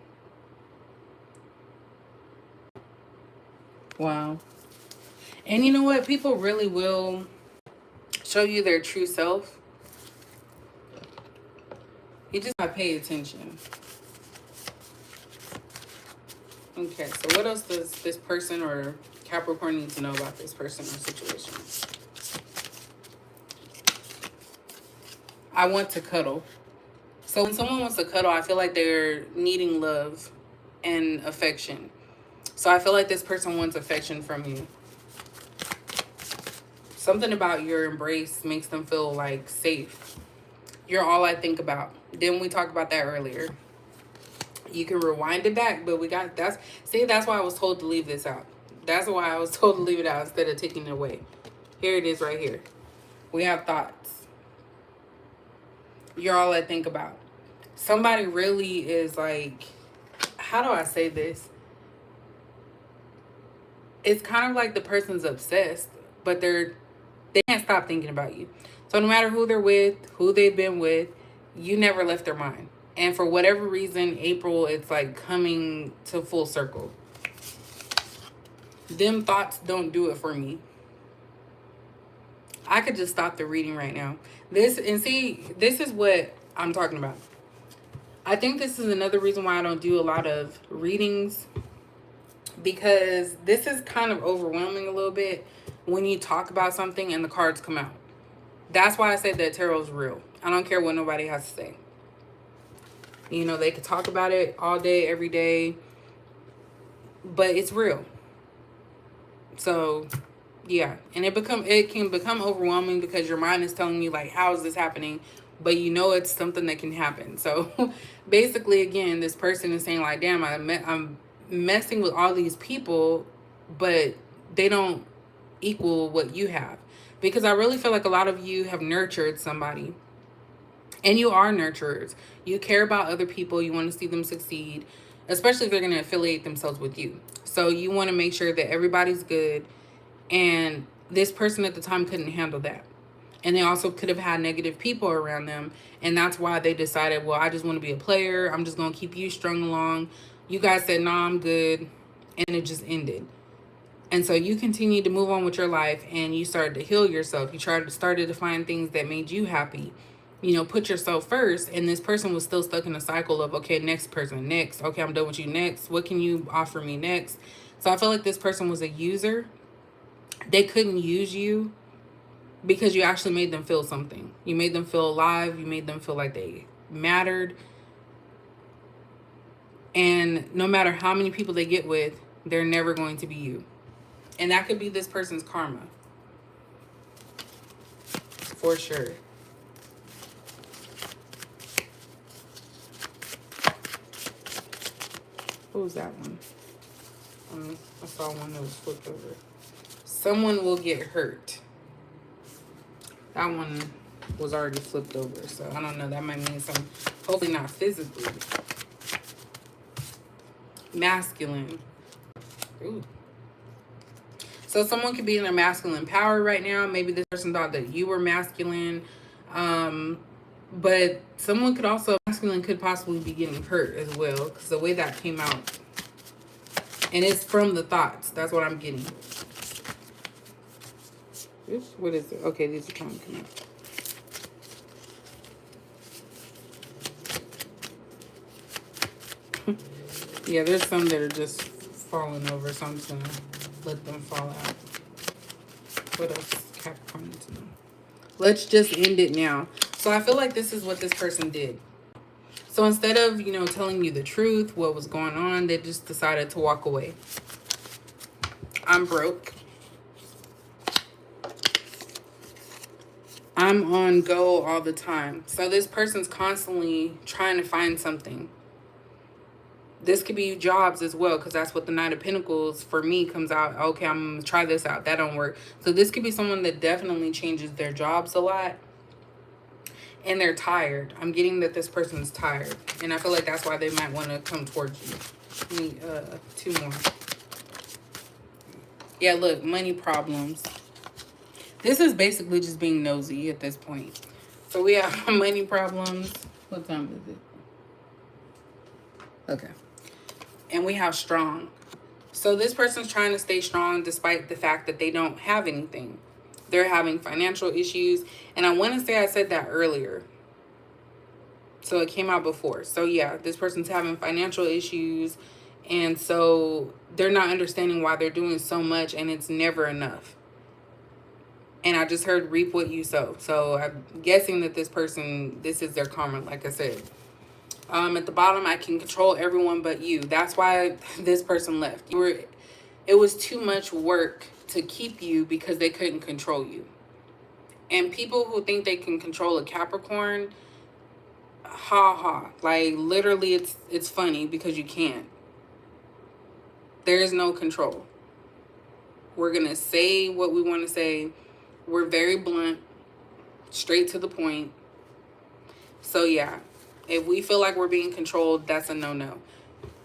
Wow. And you know what? People really will show you their true self. You just gotta pay attention. Okay, so what else does this person or Capricorn need to know about this person or situation? I want to cuddle. So when someone wants to cuddle, I feel like they're needing love and affection. So I feel like this person wants affection from you. Something about your embrace makes them feel like safe. You're all I think about. Didn't we talk about that earlier? You can rewind it back, but that's why I was told to leave this out. That's why I was told to leave it out instead of taking it away. Here it is right here. We have thoughts. You're all I think about. Somebody really is like, how do I say this? It's kind of like the person's obsessed, but they can't stop thinking about you. So no matter who they're with, who they've been with, you never left their mind. And for whatever reason, April, it's like coming to full circle. Them thoughts don't do it for me. I could just stop the reading right now. This is what I'm talking about. I think this is another reason why I don't do a lot of readings, because this is kind of overwhelming a little bit when you talk about something and the cards come out. That's why I said that tarot is real. I don't care what nobody has to say. You know, they could talk about it all day, every day, but it's real. So, yeah. And it can become overwhelming because your mind is telling you, like, how is this happening? But you know it's something that can happen. So, basically, again, this person is saying, like, damn, I'm messing with all these people, but they don't equal what you have. Because I really feel like a lot of you have nurtured somebody. And you are nurturers. You care about other people. You want to see them succeed, especially if they're going to affiliate themselves with you. So you want to make sure that everybody's good. And this person at the time couldn't handle that. And they also could have had negative people around them. And that's why they decided, well, I just want to be a player. I'm just going to keep you strung along. You guys said, nah, I'm good. And it just ended. And so you continued to move on with your life, and you started to heal yourself. You started to find things that made you happy. You know, put yourself first. And this person was still stuck in a cycle of, okay, next person, next. Okay, I'm done with you, next. What can you offer me next? So I feel like this person was a user. They couldn't use you because you actually made them feel something. You made them feel alive. You made them feel like they mattered. And no matter how many people they get with, they're never going to be you. And that could be this person's karma. For sure. What was that one? I saw one that was flipped over. Someone will get hurt. That one was already flipped over. So I don't know. That might mean something. Hopefully not physically. Masculine. Ooh. So someone could be in their masculine power right now. Maybe this person thought that you were masculine. Um, but someone could also, masculine could possibly be getting hurt as well. Because the way that came out. And it's from the thoughts. That's what I'm getting. What is it? Okay, these are trying to come out. Yeah, there's some that are just falling over, so I'm just gonna let them fall out. What else Capricorn needs to know? Let's just end it now. So I feel like this is what this person did. So instead of, telling you the truth, what was going on, they just decided to walk away. I'm broke. I'm on go all the time. So this person's constantly trying to find something. This could be jobs as well, because that's what the Knight of Pentacles for me comes out. Okay, I'm going to try this out. That don't work. So this could be someone that definitely changes their jobs a lot. And they're tired. I'm getting that this person's tired. And I feel like that's why they might want to come towards you. Need two more. Yeah, look, money problems. This is basically just being nosy at this point. So we have money problems. What time is it? Okay. And we have strong. So this person's trying to stay strong despite the fact that they don't have anything. They're having financial issues. And I want to say I said that earlier. So it came out before. So yeah, this person's having financial issues. And so they're not understanding why they're doing so much and it's never enough. And I just heard reap what you sow. So I'm guessing that this person, this is their karma, like I said. At the bottom, I can control everyone but you. That's why this person left. It was too much work to keep you because they couldn't control you. And people who think they can control a Capricorn, ha ha. Like literally it's funny because you can't. There is no control. We're going to say what we want to say. We're very blunt, straight to the point. So yeah, if we feel like we're being controlled, that's a no-no.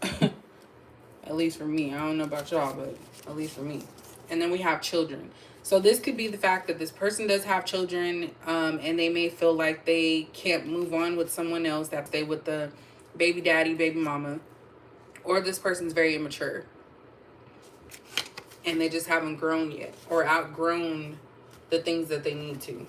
At least for me. I don't know about y'all, but at least for me. And then we have children. So this could be the fact that this person does have children, and they may feel like they can't move on with someone else, that they with the baby daddy, baby mama. Or this person's very immature. And they just haven't grown yet or outgrown the things that they need to.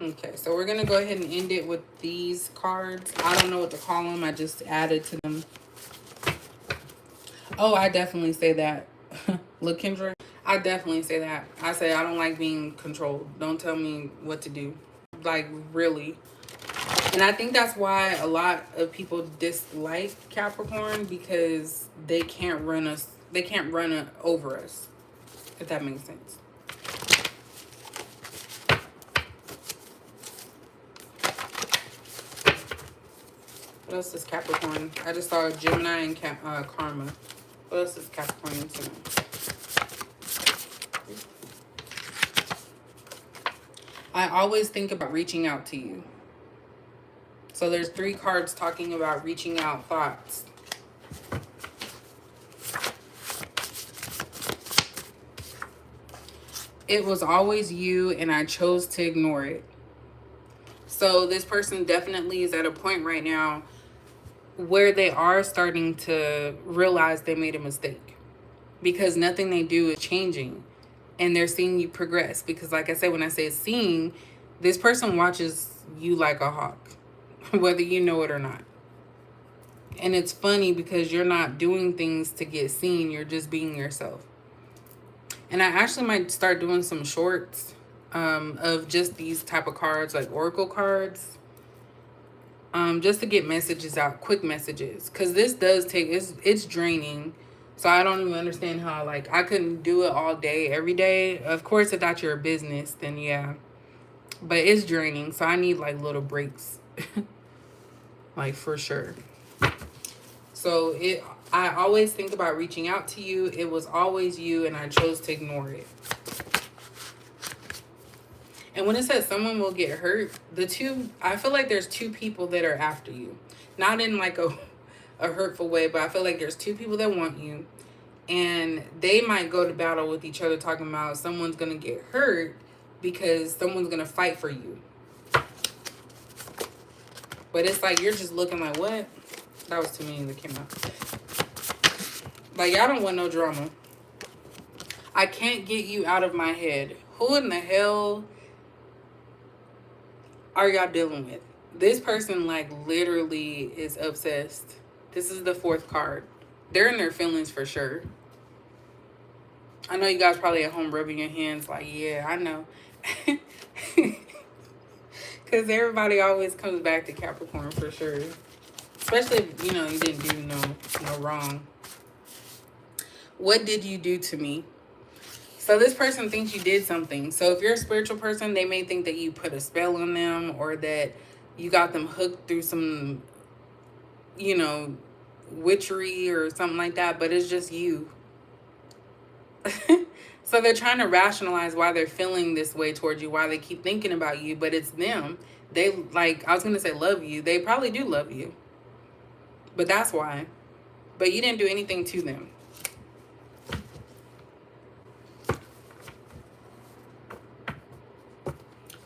Okay, so we're going to go ahead and end it with these cards. I don't know what to call them. I just added to them. Oh, I definitely say that. Look, Kendra, I definitely say that. I say I don't like being controlled. Don't tell me what to do. Like, really. And I think that's why a lot of people dislike Capricorn, because they can't run us. They can't run over us, if that makes sense. What else is Capricorn? I just saw Gemini and Karma. What else is Capricorn into? I always think about reaching out to you. So there's 3 cards talking about reaching out thoughts. It was always you and I chose to ignore it. So this person definitely is at a point right now where they are starting to realize they made a mistake, because nothing they do is changing and they're seeing you progress. Because like I said, when I say seeing, this person watches you like a hawk, whether you know it or not. And it's funny because you're not doing things to get seen. You're just being yourself. And I actually might start doing some shorts of just these type of cards, like oracle cards. Just to get messages out, quick messages. Because this does take, it's draining. So I don't even understand how, like, I couldn't do it all day, every day. Of course, if that's your business, then yeah. But it's draining. So I need, like, little breaks. Like, for sure. So I always think about reaching out to you. It was always you, and I chose to ignore it. And when it says someone will get hurt, I feel like there's 2 people that are after you. Not in like a hurtful way, but I feel like there's 2 people that want you. And they might go to battle with each other talking about someone's going to get hurt because someone's going to fight for you. But it's like you're just looking like, what? That was too many that came out. Like, y'all don't want no drama. I can't get you out of my head. Who in the hell are y'all dealing with? This person, like, literally is obsessed. This is the 4th card. They're in their feelings for sure. I know you guys probably at home rubbing your hands like, yeah, I know. Because everybody always comes back to Capricorn for sure. Especially if, you know, you didn't do no wrong. What did you do to me? So this person thinks you did something. So if you're a spiritual person, they may think that you put a spell on them or that you got them hooked through some, you know, witchery or something like that. But it's just you. So they're trying to rationalize why they're feeling this way towards you, why they keep thinking about you, but it's them. They, like, I was going to say love you. They probably do love you. But that's why. But you didn't do anything to them.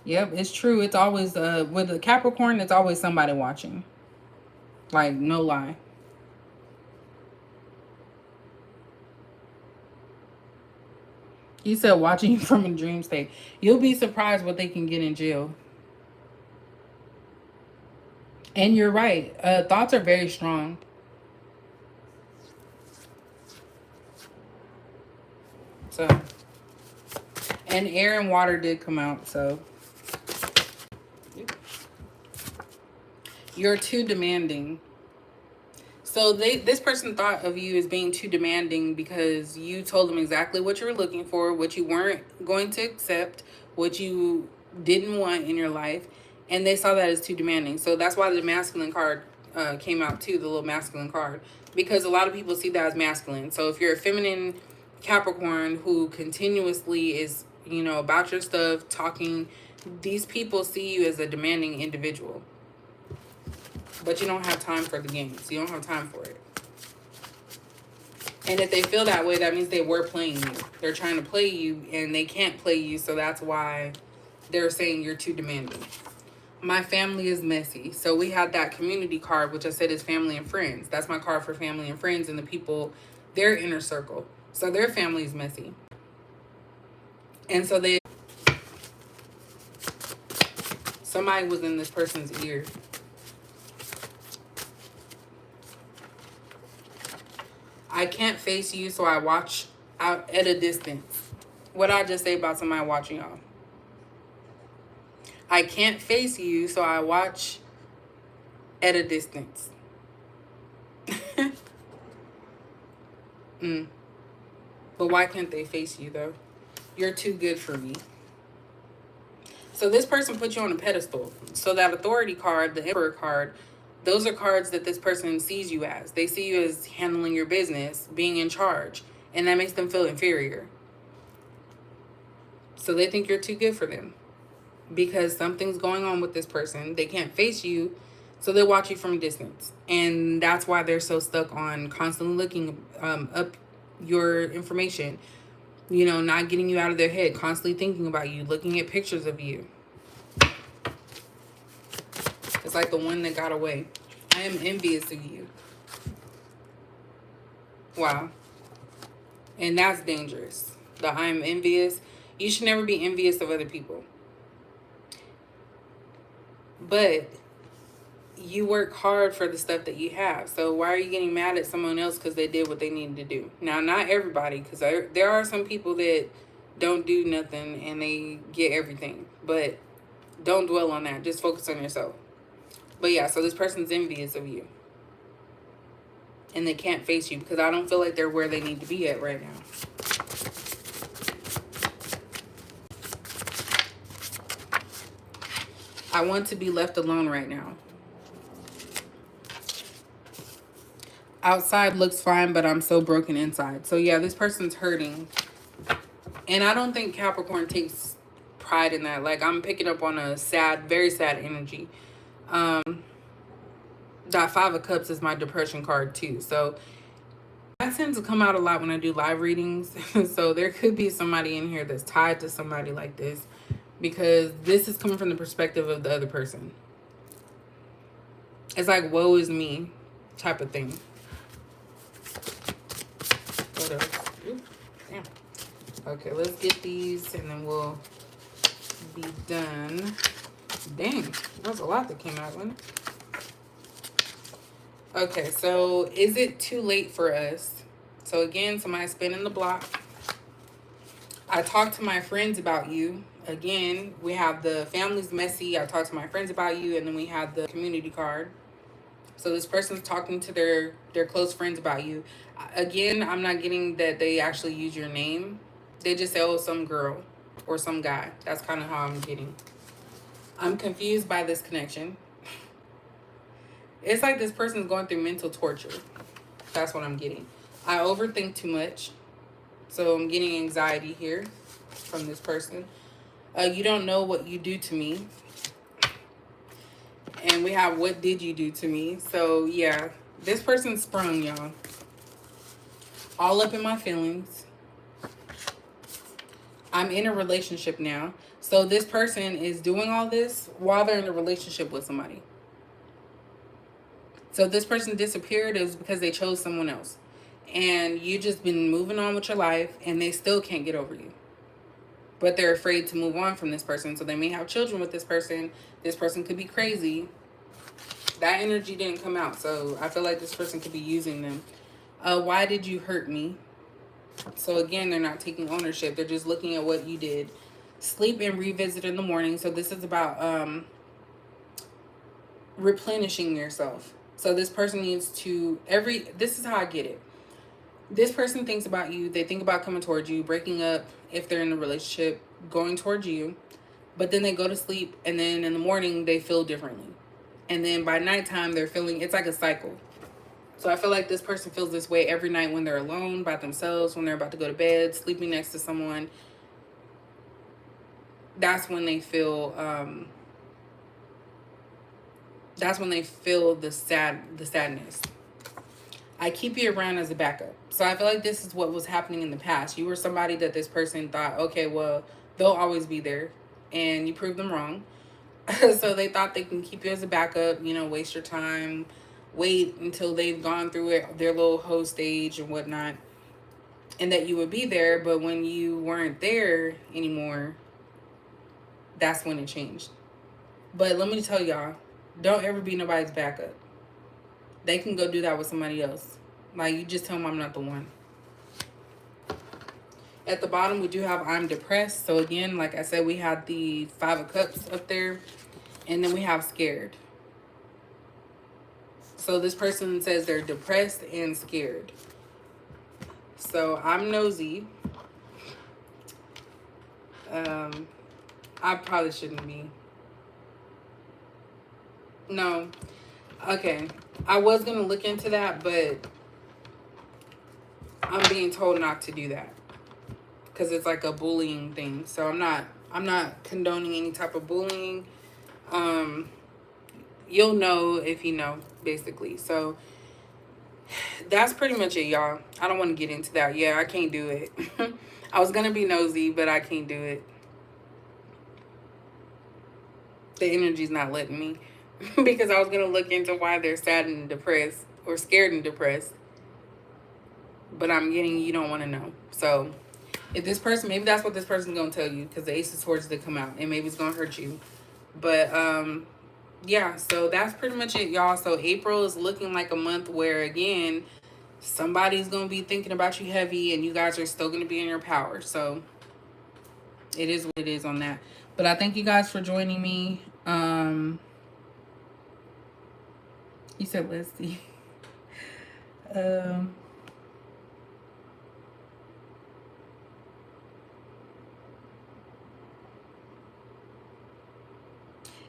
Yep, it's true. It's always, with a Capricorn, it's always somebody watching. Like, no lie. He said watching you from a dream state. You'll be surprised what they can get in jail. And you're right. Thoughts are very strong. So, and air and water did come out, so. You're too demanding. So this person thought of you as being too demanding because you told them exactly what you were looking for, what you weren't going to accept, what you didn't want in your life, and they saw that as too demanding. So that's why the masculine card came out too, the little masculine card, because a lot of people see that as masculine. So if you're a feminine Capricorn who continuously is, you know, about your stuff, talking, these people see you as a demanding individual. But you don't have time for the games. You don't have time for it. And if they feel that way, that means they were playing you. They're trying to play you, and they can't play you, so that's why they're saying you're too demanding. My family is messy. So we had that community card, which I said is family and friends. That's my card for family and friends and the people, their inner circle. So their family is messy. And so somebody was in this person's ear. I can't face you, so I watch out at a distance. What did I just say about somebody watching y'all? I can't face you, so I watch at a distance. But why can't they face you, though? You're too good for me. So this person put you on a pedestal. So that authority card, the Emperor card, those are cards that this person sees you as. They see you as handling your business, being in charge, and that makes them feel inferior. So they think you're too good for them because something's going on with this person. They can't face you, so they watch you from a distance. And that's why they're so stuck on constantly looking up your information, you know, not getting you out of their head, constantly thinking about you, looking at pictures of you. It's like the one that got away. I am envious of you. Wow. And that's dangerous. The I am envious. You should never be envious of other people. But you work hard for the stuff that you have. So why are you getting mad at someone else because they did what they needed to do? Now, not everybody, because there are some people that don't do nothing and they get everything. But don't dwell on that. Just focus on yourself. But yeah, so this person's envious of you. And they can't face you because I don't feel like they're where they need to be at right now. I want to be left alone right now. Outside looks fine, but I'm so broken inside. So yeah, this person's hurting. And I don't think Capricorn takes pride in that. Like, I'm picking up on a sad, very sad energy. That 5 of Cups is my depression card too. So That tends to come out a lot when I do live readings. So there could be somebody in here that's tied to somebody like this, because this is coming from the perspective of the other person. It's like, woe is me type of thing. What else? Ooh, damn. Okay, let's get these and then we'll be done. Dang, that was a lot that came out, wasn't it? Okay, so is it too late for us? So again, somebody's spinning the block. I talked to my friends about you. Again, we have the family's messy. I talked to my friends about you, and then we have the community card. So this person's talking to their close friends about you. Again, I'm not getting that they actually use your name. They just say, oh, some girl or some guy. That's kind of how I'm getting. I'm confused by this connection. It's like this person's going through mental torture. That's what I'm getting. I overthink too much. So I'm getting anxiety here from this person. You don't know what you do to me. And we have, what did you do to me? So yeah, this person sprung, y'all. All up in my feelings. I'm in a relationship now. So this person is doing all this while they're in a relationship with somebody. So this person disappeared is because they chose someone else. And you just been moving on with your life and they still can't get over you. But they're afraid to move on from this person. So they may have children with this person. This person could be crazy. That energy didn't come out. So I feel like this person could be using them. Why did you hurt me? So again, they're not taking ownership. They're just looking at what you did. Sleep and revisit in the morning. So this is about replenishing yourself. So this person needs to, this is how I get it. This person thinks about you. They think about coming towards you, breaking up if they're in a relationship, going towards you. But then they go to sleep, and then in the morning, they feel differently. And then by nighttime, they're feeling, it's like a cycle. So I feel like this person feels this way every night when they're alone, by themselves, when they're about to go to bed, sleeping next to someone. That's when they feel, the sadness. I keep you around as a backup. So I feel like this is what was happening in the past. You were somebody that this person thought, okay, well, they'll always be there. And you proved them wrong. So they thought they can keep you as a backup, waste your time, wait until they've gone through it, their little hoe stage and whatnot, and that you would be there. But when you weren't there anymore, that's when it changed. But let me tell y'all, don't ever be nobody's backup. They can go do that with somebody else. Like, you just tell them I'm not the one. At the bottom, we do have I'm depressed. So again, like I said, we have the 5 of Cups up there. And then we have scared. So this person says they're depressed and scared. So I'm nosy. I probably shouldn't be. No. Okay. I was going to look into that, but I'm being told not to do that. Because it's like a bullying thing. So I'm not condoning any type of bullying. You'll know if you know, basically. So that's pretty much it, y'all. I don't want to get into that. Yeah, I can't do it. I was going to be nosy, but I can't do it. The energy's not letting me. Because I was going to look into why they're sad and depressed, or scared and depressed. But I'm getting, you don't want to know. So if this person, maybe that's what this person's going to tell you, because the Ace of Swords did come out, and maybe it's going to hurt you. But yeah, so that's pretty much it, y'all. So April is looking like a month where, again, somebody's going to be thinking about you heavy, and you guys are still going to be in your power. So it is what it is on that. But I thank you guys for joining me. You said, let's see.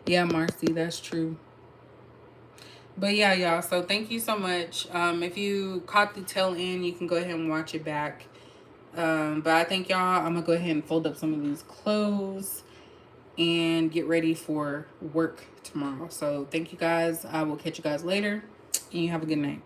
Yeah, Marcy, that's true. But yeah, y'all, so thank you so much. If you caught the tail end, you can go ahead and watch it back. But I think, y'all, I'm going to go ahead and fold up some of these clothes and get ready for work tomorrow. So thank you guys. I will catch you guys later, and you have a good night.